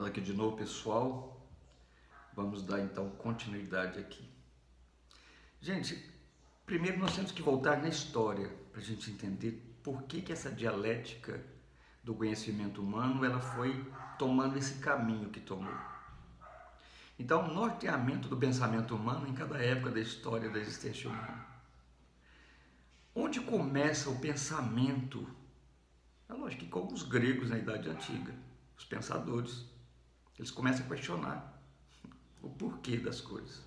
Aqui de novo, pessoal. Vamos dar então continuidade aqui. Gente, primeiro nós temos que voltar na história para a gente entender por que essa dialética do conhecimento humano ela foi tomando esse caminho que tomou. Então, o norteamento do pensamento humano em cada época da história da existência humana. Onde começa o pensamento? É lógico que como os gregos na Idade Antiga, os pensadores, eles começam a questionar o porquê das coisas.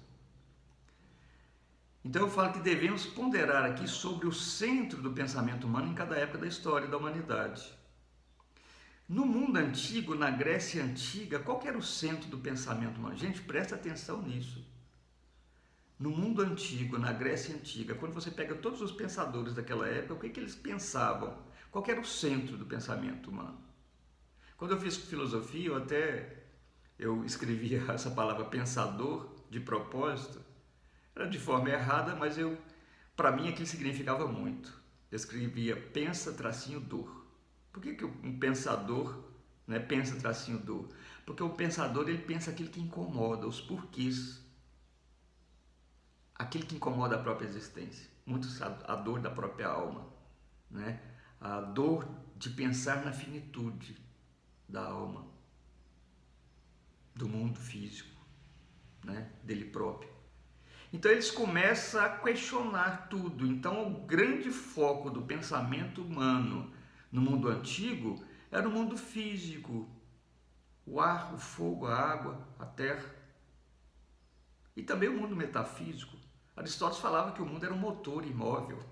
Então eu falo que devemos ponderar aqui sobre o centro do pensamento humano em cada época da história da humanidade. No mundo antigo, na Grécia Antiga, qual que era o centro do pensamento humano? Gente, presta atenção nisso. No mundo antigo, na Grécia Antiga, quando você pega todos os pensadores daquela época, o que eles pensavam? Qual que era o centro do pensamento humano? Quando eu fiz filosofia, eu escrevia essa palavra pensador de propósito. Era de forma errada, mas para mim aquilo significava muito. Eu escrevia pensa tracinho dor. Por que um pensador, né, pensa tracinho dor? Porque o pensador ele pensa aquilo que incomoda, os porquês. Aquilo que incomoda a própria existência. Muitos a dor da própria alma, né? A dor de pensar na finitude da alma, do mundo físico, né, dele próprio. Então eles começam a questionar tudo. Então o grande foco do pensamento humano no mundo antigo era o mundo físico, o ar, o fogo, a água, a terra. E também o mundo metafísico. Aristóteles falava que o mundo era um motor imóvel.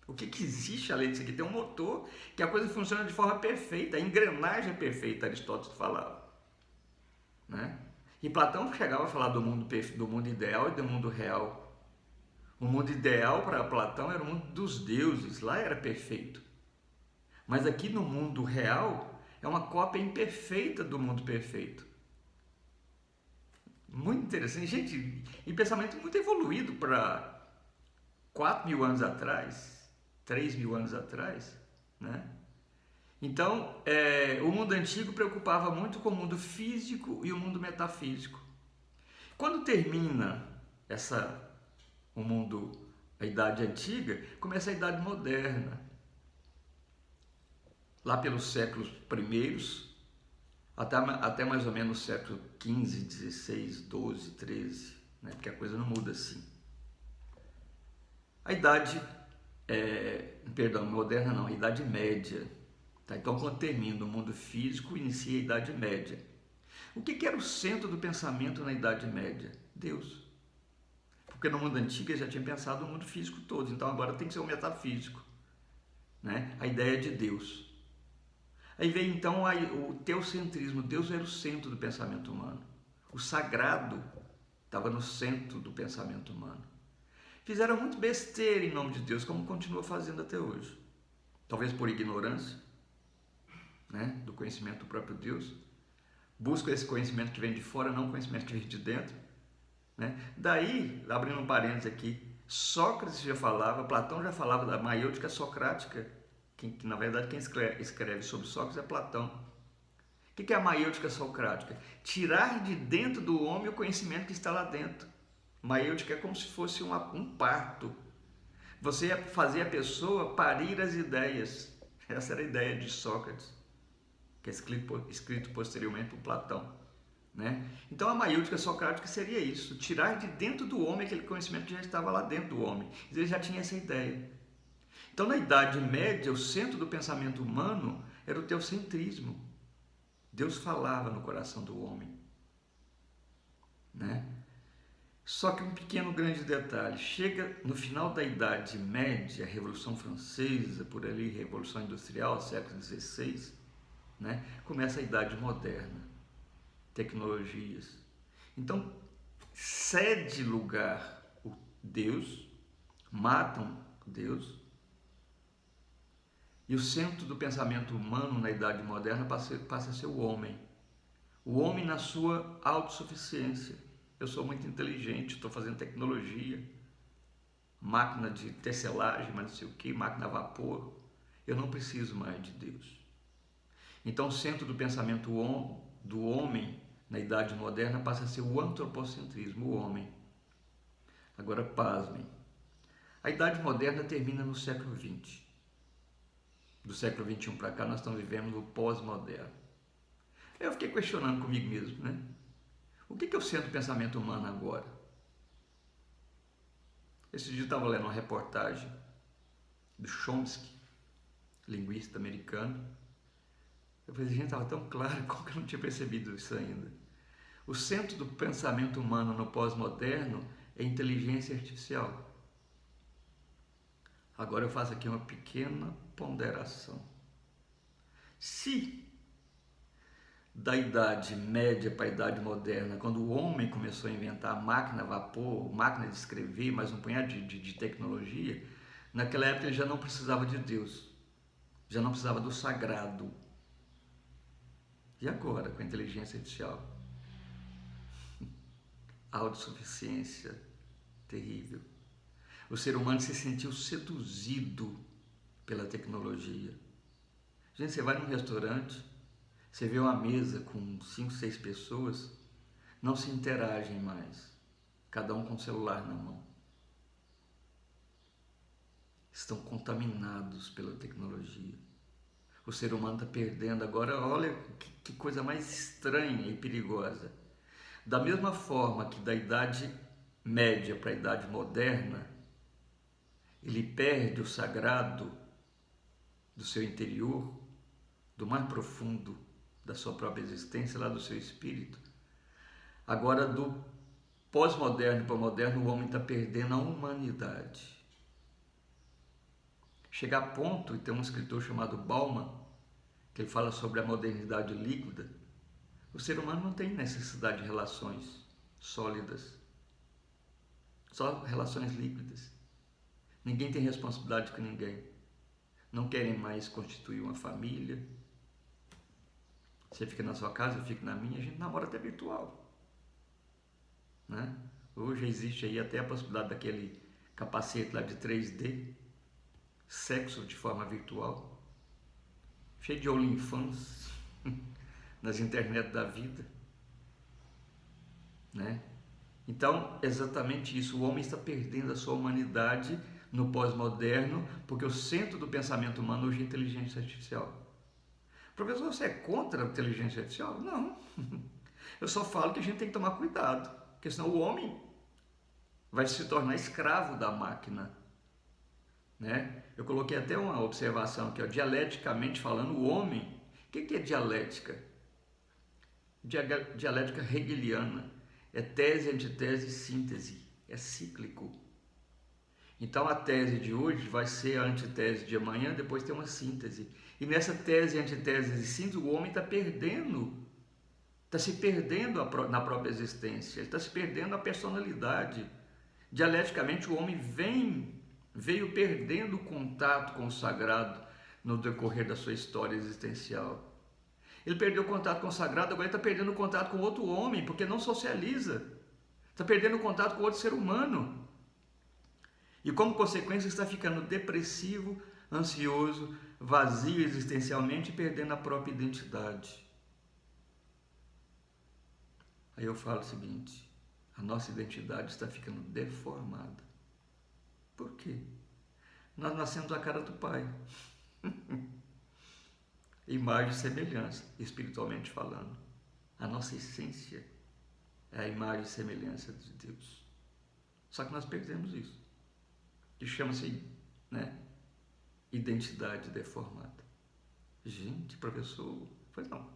O que existe além disso aqui? Tem um motor que a coisa funciona de forma perfeita, a engrenagem é perfeita, Aristóteles falava, né? E Platão chegava a falar do mundo ideal e do mundo real. O mundo ideal para Platão era o mundo dos deuses, lá era perfeito. Mas aqui no mundo real é uma cópia imperfeita do mundo perfeito. Muito interessante, gente, e pensamento muito evoluído para 4.000 anos atrás, 3.000 anos atrás, né? Então, o mundo antigo preocupava muito com o mundo físico e o mundo metafísico. Quando termina a Idade Antiga, começa a Idade Moderna. Lá pelos séculos primeiros, até mais ou menos o século XV, XVI, XII, XIII, né? Porque a coisa não muda assim. A moderna não, a Idade Média. Tá? Então, quando termina o mundo físico, inicia a Idade Média. O que era o centro do pensamento na Idade Média? Deus. Porque no mundo antigo já tinha pensado no mundo físico todo, então agora tem que ser o metafísico, né? A ideia de Deus. Aí veio então o teocentrismo. Deus era o centro do pensamento humano. O sagrado estava no centro do pensamento humano. Fizeram muito besteira em nome de Deus, como continua fazendo até hoje. Talvez por ignorância, né, do conhecimento do próprio Deus. Buscam esse conhecimento que vem de fora, não o conhecimento que vem de dentro, né? Daí, abrindo um parênteses aqui, Sócrates já falava, Platão já falava da maiêutica socrática, que na verdade quem escreve sobre Sócrates é Platão. O que é a maiêutica socrática? Tirar de dentro do homem o conhecimento que está lá dentro. Maiêutica é como se fosse um parto. Você ia fazer a pessoa parir as ideias. Essa era a ideia de Sócrates, que é escrito posteriormente por Platão, né? Então a maiêutica socrática seria isso, tirar de dentro do homem aquele conhecimento que já estava lá dentro do homem. Ele já tinha essa ideia. Então na Idade Média, o centro do pensamento humano era o teocentrismo. Deus falava no coração do homem, né? Só que um pequeno grande detalhe, chega no final da Idade Média, a Revolução Francesa, por ali, Revolução Industrial, século XVI, né? Começa a Idade Moderna, tecnologias. Então, cede lugar o Deus, matam Deus, e o centro do pensamento humano na Idade Moderna passa a ser o homem. O homem na sua autossuficiência. Eu sou muito inteligente, estou fazendo tecnologia, máquina de tecelagem, mas não sei o que, máquina a vapor. Eu não preciso mais de Deus. Então o centro do pensamento do homem na Idade Moderna passa a ser o antropocentrismo, o homem. Agora, pasmem. A Idade Moderna termina no século XX. Do século XXI para cá, nós estamos vivendo no pós-moderno. Eu fiquei questionando comigo mesmo, né? O que eu sinto do pensamento humano agora? Esse dia eu estava lendo uma reportagem do Chomsky, linguista americano. Eu falei, gente, estava tão claro, como que eu não tinha percebido isso ainda? O centro do pensamento humano no pós-moderno é inteligência artificial. Agora eu faço aqui uma pequena ponderação. Se da Idade Média para a Idade Moderna, quando o homem começou a inventar a máquina a vapor, máquina de escrever, mais um punhado de tecnologia, naquela época ele já não precisava de Deus, já não precisava do sagrado. E agora, com a inteligência artificial? Autossuficiência terrível. O ser humano se sentiu seduzido pela tecnologia. Gente, você vai num restaurante, você vê uma mesa com 5, 6 pessoas, não se interagem mais, cada um com o celular na mão. Estão contaminados pela tecnologia. O ser humano está perdendo agora, olha que coisa mais estranha e perigosa. Da mesma forma que da Idade Média para a Idade Moderna, ele perde o sagrado do seu interior, do mais profundo da sua própria existência, lá do seu espírito. Agora, do pós-moderno para o moderno, o homem está perdendo a humanidade. Chega a ponto, e tem um escritor chamado Bauman, que ele fala sobre a modernidade líquida, o ser humano não tem necessidade de relações sólidas, só relações líquidas. Ninguém tem responsabilidade com ninguém. Não querem mais constituir uma família. Você fica na sua casa, eu fico na minha, a gente namora até virtual, né? Hoje existe aí até a possibilidade daquele capacete lá de 3D, sexo de forma virtual, cheio de OnlyFans nas internet da vida, né? Então, exatamente isso, o homem está perdendo a sua humanidade no pós-moderno, porque o centro do pensamento humano hoje é a inteligência artificial. Professor, você é contra a inteligência artificial? Não. Eu só falo que a gente tem que tomar cuidado, porque senão o homem vai se tornar escravo da máquina, né? Eu coloquei até uma observação aqui, ó, dialeticamente falando, o homem, o que é dialética? Dialética hegeliana, é tese, antitese, síntese, é cíclico. Então a tese de hoje vai ser a antitese de amanhã, depois tem uma síntese. E nessa tese, antitese e síntese, o homem está se perdendo na própria existência, ele está se perdendo a personalidade. Dialeticamente o homem veio perdendo o contato com o sagrado no decorrer da sua história existencial. Ele perdeu o contato com o sagrado, agora ele está perdendo o contato com outro homem, porque não socializa. Está perdendo o contato com outro ser humano. E como consequência está ficando depressivo, ansioso, vazio existencialmente e perdendo a própria identidade. Aí eu falo o seguinte, a nossa identidade está ficando deformada. Por quê? Nós nascemos a cara do Pai. Imagem e semelhança, espiritualmente falando. A nossa essência é a imagem e semelhança de Deus. Só que nós perdemos isso, que chama-se, né, identidade deformada. Gente, professor, pois não.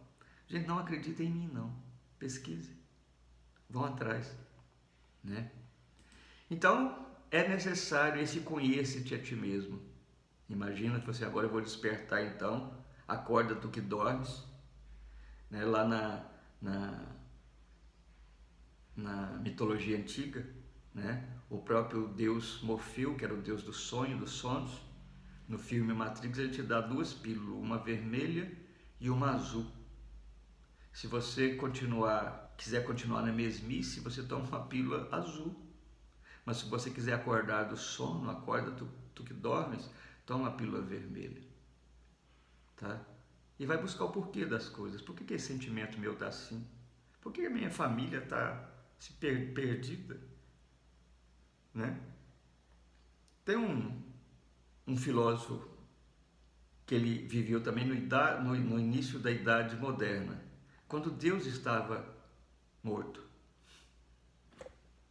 Gente, não acredita em mim, não. Pesquise. Vão atrás, né? Então, é necessário esse conhece-te a ti mesmo. Imagina que você agora, eu vou despertar então, acorda tu que dormes, né? Lá na mitologia antiga, né? O próprio deus Morfeu, que era o deus do sonho, dos sonhos, no filme Matrix, ele te dá 2 pílulas, uma vermelha e uma azul. Se você quiser continuar na mesmice, você toma uma pílula azul. Mas se você quiser acordar do sono, acorda tu que dormes, toma a pílula vermelha. Tá? e vai buscar o porquê das coisas. Por que esse sentimento meu está assim? Por que a minha família está perdida? Né? Tem um filósofo que ele viveu também no início da Idade Moderna, quando Deus estava morto.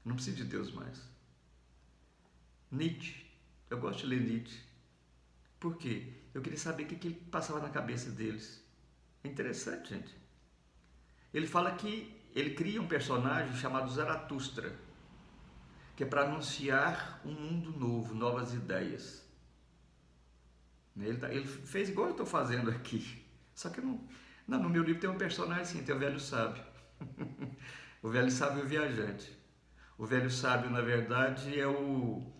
Não precisa de Deus mais. Nietzsche. Eu gosto de ler Nietzsche. Por quê? Eu queria saber o que ele passava na cabeça deles. É interessante, gente. Ele fala que ele cria um personagem chamado Zaratustra, que é para anunciar um mundo novo, novas ideias. Ele fez igual eu estou fazendo aqui. Só que não, no meu livro tem um personagem assim, tem o velho sábio. O velho sábio e o viajante. O velho sábio, na verdade, é o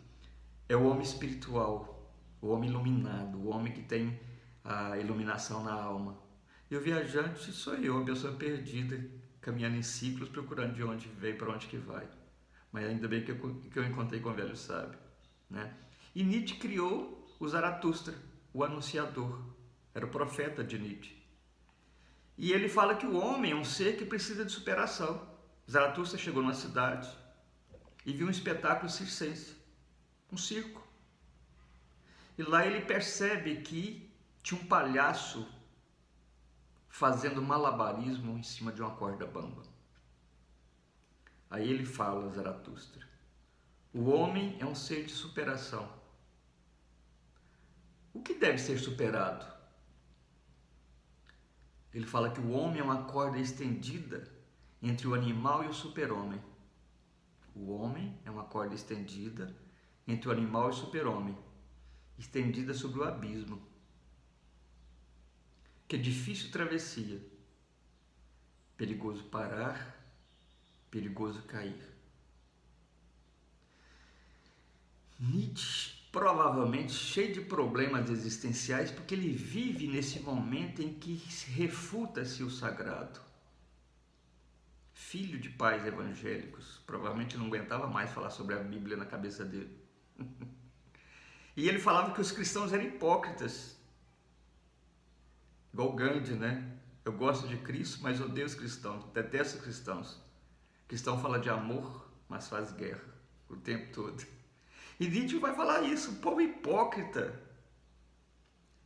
homem espiritual, o homem iluminado, o homem que tem a iluminação na alma. E o viajante sou eu, a pessoa perdida, caminhando em ciclos, procurando de onde veio para onde que vai. Mas ainda bem que eu encontrei com o velho sábio. Né? E Nietzsche criou o Zaratustra, o anunciador. Era o profeta de Nietzsche. E ele fala que o homem é um ser que precisa de superação. Zaratustra chegou numa cidade e viu um espetáculo circense, um circo. E lá ele percebe que tinha um palhaço fazendo malabarismo em cima de uma corda bamba. Aí ele fala, Zaratustra, o homem é um ser de superação. O que deve ser superado? Ele fala que o homem é uma corda estendida entre o animal e o super-homem. O homem é uma corda estendida entre o animal e o super-homem, estendida sobre o abismo. Que é difícil travessia, perigoso parar, perigoso cair. Nietzsche, provavelmente cheio de problemas existenciais, porque ele vive nesse momento em que refuta-se o sagrado. Filho de pais evangélicos, provavelmente não aguentava mais falar sobre a Bíblia na cabeça dele. E ele falava que os cristãos eram hipócritas. Igual Gandhi, né? Eu gosto de Cristo, mas odeio os cristãos, detesto os cristãos. O cristão fala de amor, mas faz guerra o tempo todo. E Nietzsche vai falar isso, o povo hipócrita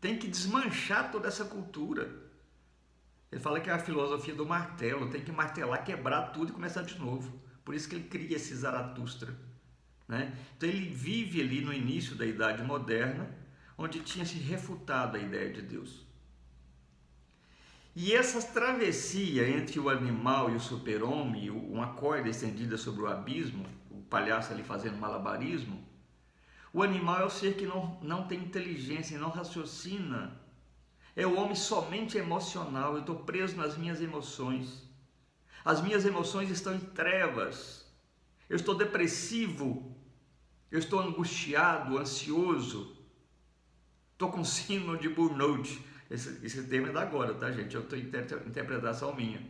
tem que desmanchar toda essa cultura. Ele fala que é a filosofia do martelo, tem que martelar, quebrar tudo e começar de novo. Por isso que ele cria esse Zaratustra. Né? Então ele vive ali no início da Idade Moderna, onde tinha se refutado a ideia de Deus. E essa travessia entre o animal e o super-homem, uma corda estendida sobre o abismo, o palhaço ali fazendo malabarismo, o animal é o ser que não tem inteligência, não raciocina. É o homem somente emocional, eu estou preso nas minhas emoções. As minhas emoções estão em trevas. Eu estou depressivo, eu estou angustiado, ansioso, estou com síndrome de burnout. Esse termo é da agora, tá, gente? Eu estou interpretação minha.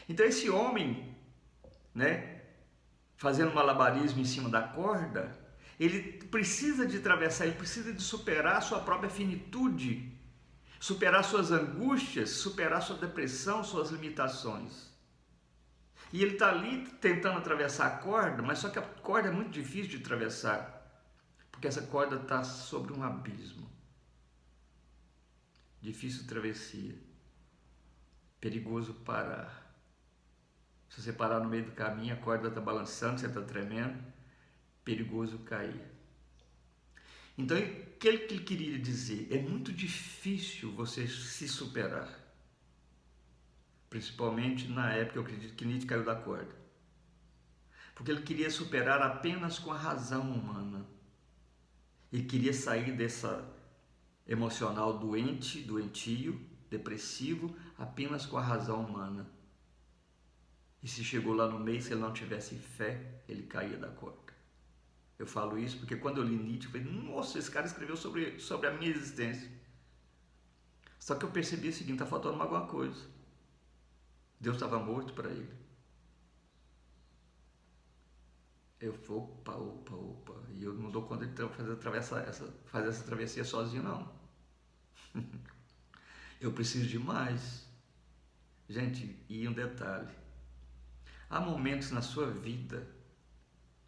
Então esse homem, né, fazendo malabarismo em cima da corda, ele precisa de atravessar, ele precisa de superar a sua própria finitude, superar suas angústias, superar sua depressão, suas limitações. E ele está ali tentando atravessar a corda, mas só que a corda é muito difícil de atravessar, porque essa corda está sobre um abismo. Difícil travessia, perigoso parar. Se você parar no meio do caminho, a corda está balançando, você está tremendo, perigoso cair. Então, o que ele queria dizer? É muito difícil você se superar. Principalmente na época, eu acredito que Nietzsche caiu da corda. Porque ele queria superar apenas com a razão humana. Ele queria sair dessa emocional doentio, depressivo, apenas com a razão humana. E se chegou lá no meio, se ele não tivesse fé, ele caía da corda. Eu falo isso porque quando eu li Nietzsche, eu falei, nossa, esse cara escreveu sobre a minha existência. Só que eu percebi o seguinte, está faltando alguma coisa. Deus estava morto para ele. Eu falei, opa. E eu não dou conta de fazer essa travessia sozinho, não. Eu preciso de mais. Gente, e um detalhe. Há momentos na sua vida,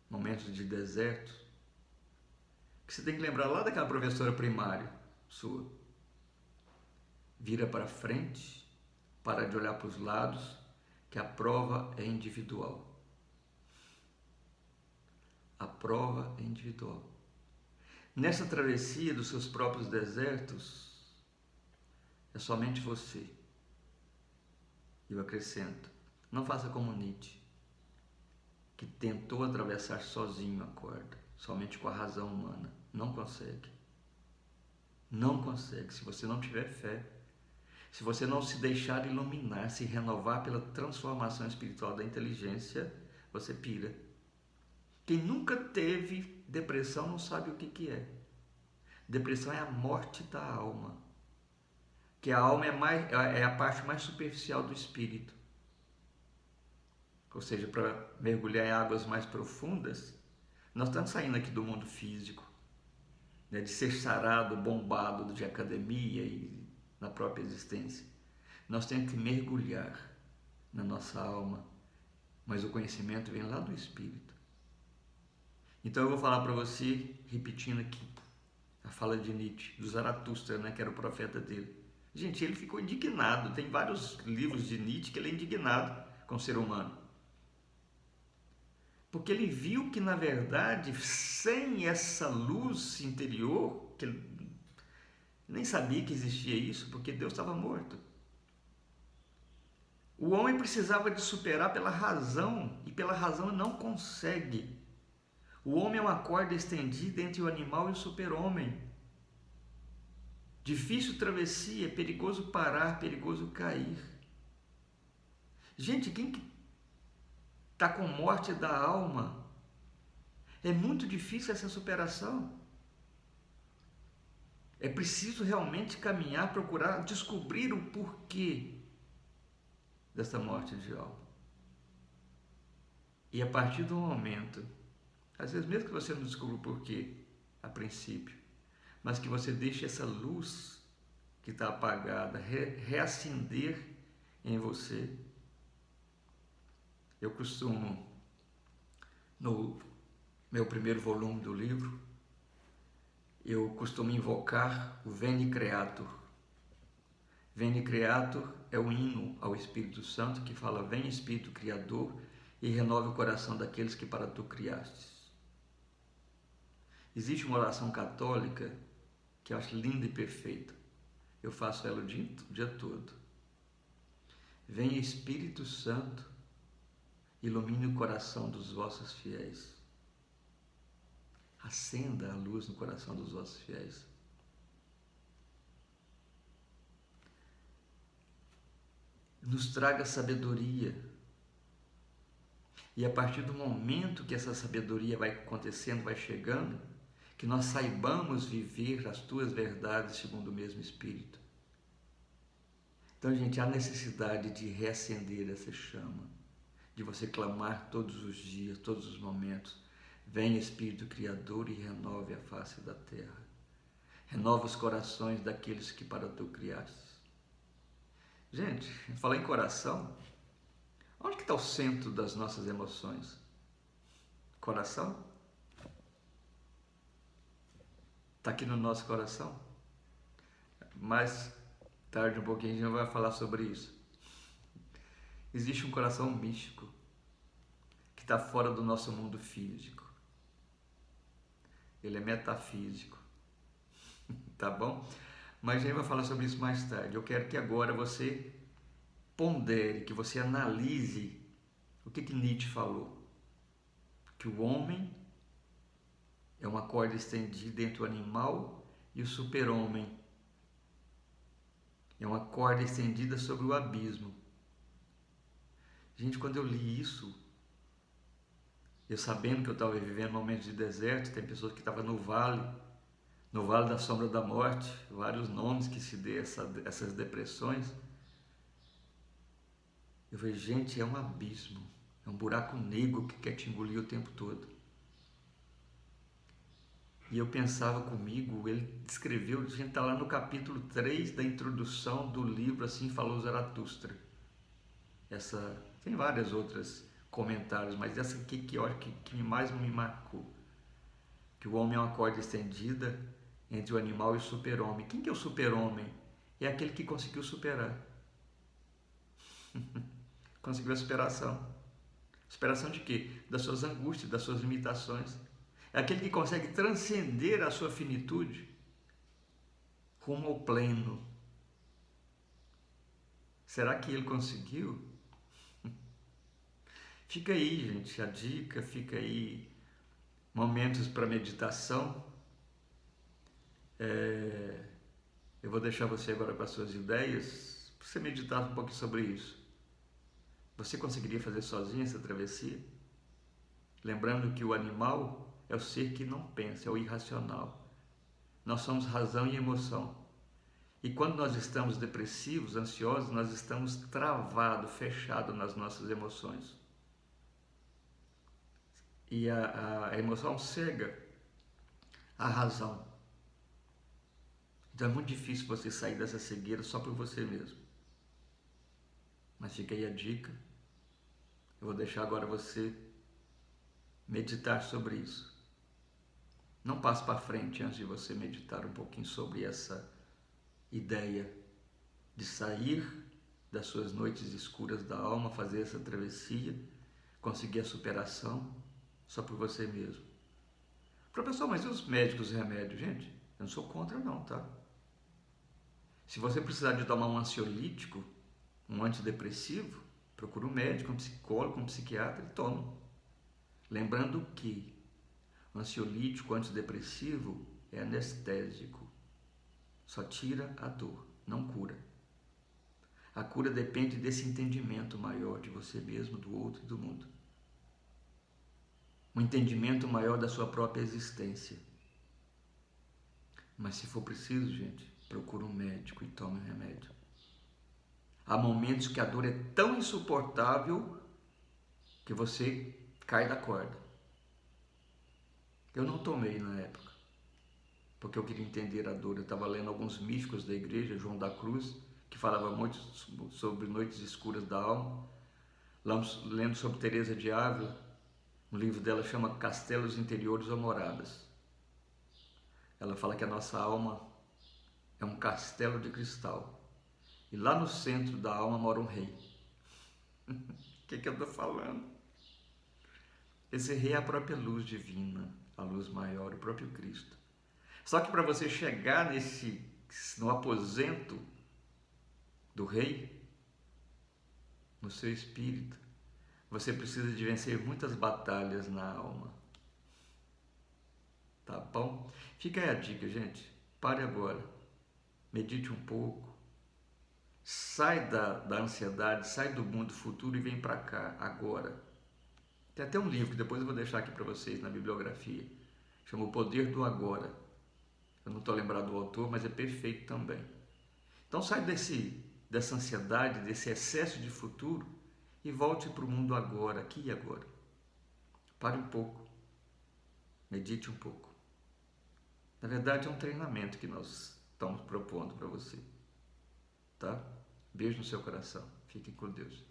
momentos de deserto, que você tem que lembrar lá daquela professora primária sua. Vira para frente, para de olhar para os lados, que a prova é individual. A prova é individual. Nessa travessia dos seus próprios desertos, é somente você. Eu acrescento, não faça como Nietzsche, que tentou atravessar sozinho a corda, somente com a razão humana. Não consegue. Não consegue. Se você não tiver fé, se você não se deixar iluminar, se renovar pela transformação espiritual da inteligência, você pira. Quem nunca teve depressão não sabe o que é. Depressão é a morte da alma. Que a alma é a parte mais superficial do espírito. Ou seja, para mergulhar em águas mais profundas, nós estamos saindo aqui do mundo físico, né, de ser sarado, bombado de academia e na própria existência. Nós temos que mergulhar na nossa alma, mas o conhecimento vem lá do espírito. Então eu vou falar para você, repetindo aqui, a fala de Nietzsche, do Zaratustra, né, que era o profeta dele. Gente, ele ficou indignado. Tem vários livros de Nietzsche que ele é indignado com o ser humano. Porque ele viu que, na verdade, sem essa luz interior, que ele nem sabia que existia isso, porque Deus estava morto. O homem precisava de superar pela razão, e pela razão não consegue. O homem é uma corda estendida entre o animal e o super-homem. Difícil travessia, perigoso parar, perigoso cair. Gente, quem está com morte da alma, é muito difícil essa superação. É preciso realmente caminhar, procurar descobrir o porquê dessa morte de alma. E a partir do momento, às vezes mesmo que você não descubra o porquê a princípio, mas que você deixe essa luz que está apagada reacender em você. Eu costumo, no meu primeiro volume do livro, eu costumo invocar o Veni Creator. Veni Creator é o hino ao Espírito Santo que fala: vem Espírito Criador e renove o coração daqueles que para tu criastes. Existe uma oração católica que eu acho linda e perfeita. Eu faço ela o dia todo. Vem Espírito Santo, ilumine o coração dos vossos fiéis. Acenda a luz no coração dos vossos fiéis. Nos traga sabedoria. E a partir do momento que essa sabedoria vai acontecendo, vai chegando, que nós saibamos viver as tuas verdades segundo o mesmo Espírito. Então, gente, há necessidade de reacender essa chama, de você clamar todos os dias, todos os momentos: vem Espírito Criador e renove a face da terra. Renova os corações daqueles que para tu criaste. Gente, falar em coração, onde que está o centro das nossas emoções? Coração? Está aqui no nosso coração? Mais tarde um pouquinho a gente vai falar sobre isso. Existe um coração místico que está fora do nosso mundo físico. Ele é metafísico, tá bom? Mas a gente vai falar sobre isso mais tarde. Eu quero que agora você pondere, que você analise o que Nietzsche falou. Que o homem é uma corda estendida entre o animal e o super-homem. É uma corda estendida sobre o abismo. Gente, quando eu li isso, eu sabendo que eu estava vivendo momentos de deserto, tem pessoas que estavam no vale da sombra da morte, vários nomes que se dê essas depressões. Eu falei, gente, é um abismo, é um buraco negro que quer te engolir o tempo todo. E eu pensava comigo, ele descreveu, a gente está lá no capítulo 3 da introdução do livro Assim Falou Zaratustra. Essa, tem várias outras comentários, mas essa aqui que eu acho que mais me marcou. Que o homem é uma corda estendida entre o animal e o super-homem. Quem que é o super-homem? É aquele que conseguiu superar. Conseguiu a superação. Superação de quê? Das suas angústias, das suas limitações. É aquele que consegue transcender a sua finitude rumo ao pleno. Será que ele conseguiu? Fica aí, gente, a dica, fica aí momentos para meditação. Eu vou deixar você agora com as suas ideias, para você meditar um pouquinho sobre isso. Você conseguiria fazer sozinho essa travessia? Lembrando que o animal é o ser que não pensa, é o irracional. Nós somos razão e emoção. E quando nós estamos depressivos, ansiosos, nós estamos travados, fechados nas nossas emoções. E a emoção cega a razão. Então é muito difícil você sair dessa cegueira só por você mesmo. Mas fica aí a dica. Eu vou deixar agora você meditar sobre isso. Não passe para frente antes de você meditar um pouquinho sobre essa ideia de sair das suas noites escuras da alma, fazer essa travessia, conseguir a superação só por você mesmo. Professor, mas e os médicos e remédios? Gente, eu não sou contra não, tá? Se você precisar de tomar um ansiolítico, um antidepressivo, procura um médico, um psicólogo, um psiquiatra e toma. Lembrando que o ansiolítico, antidepressivo é anestésico. Só tira a dor, não cura. A cura depende desse entendimento maior de você mesmo, do outro e do mundo. Um entendimento maior da sua própria existência. Mas se for preciso, gente, procure um médico e tome um remédio. Há momentos que a dor é tão insuportável que você cai da corda. Eu não tomei na época, porque eu queria entender a dor. Eu estava lendo alguns místicos da igreja, João da Cruz, que falava muito sobre noites escuras da alma, lendo sobre Teresa de Ávila, um livro dela chama Castelos Interiores ou Moradas. Ela fala que a nossa alma é um castelo de cristal, e lá no centro da alma mora um rei. O que eu estou falando? Esse rei é a própria luz divina, a luz maior, o próprio Cristo. Só que para você chegar no aposento do rei, no seu espírito, você precisa de vencer muitas batalhas na alma. Tá bom? Fica aí a dica, gente. Pare agora. Medite um pouco. Sai da ansiedade, sai do mundo futuro e vem para cá, agora. Tem até um livro que depois eu vou deixar aqui para vocês na bibliografia. Chama O Poder do Agora. Eu não estou lembrado do autor, mas é perfeito também. Então sai dessa ansiedade, desse excesso de futuro e volte para o mundo agora, aqui e agora. Pare um pouco. Medite um pouco. Na verdade é um treinamento que nós estamos propondo para você. Tá? Beijo no seu coração. Fiquem com Deus.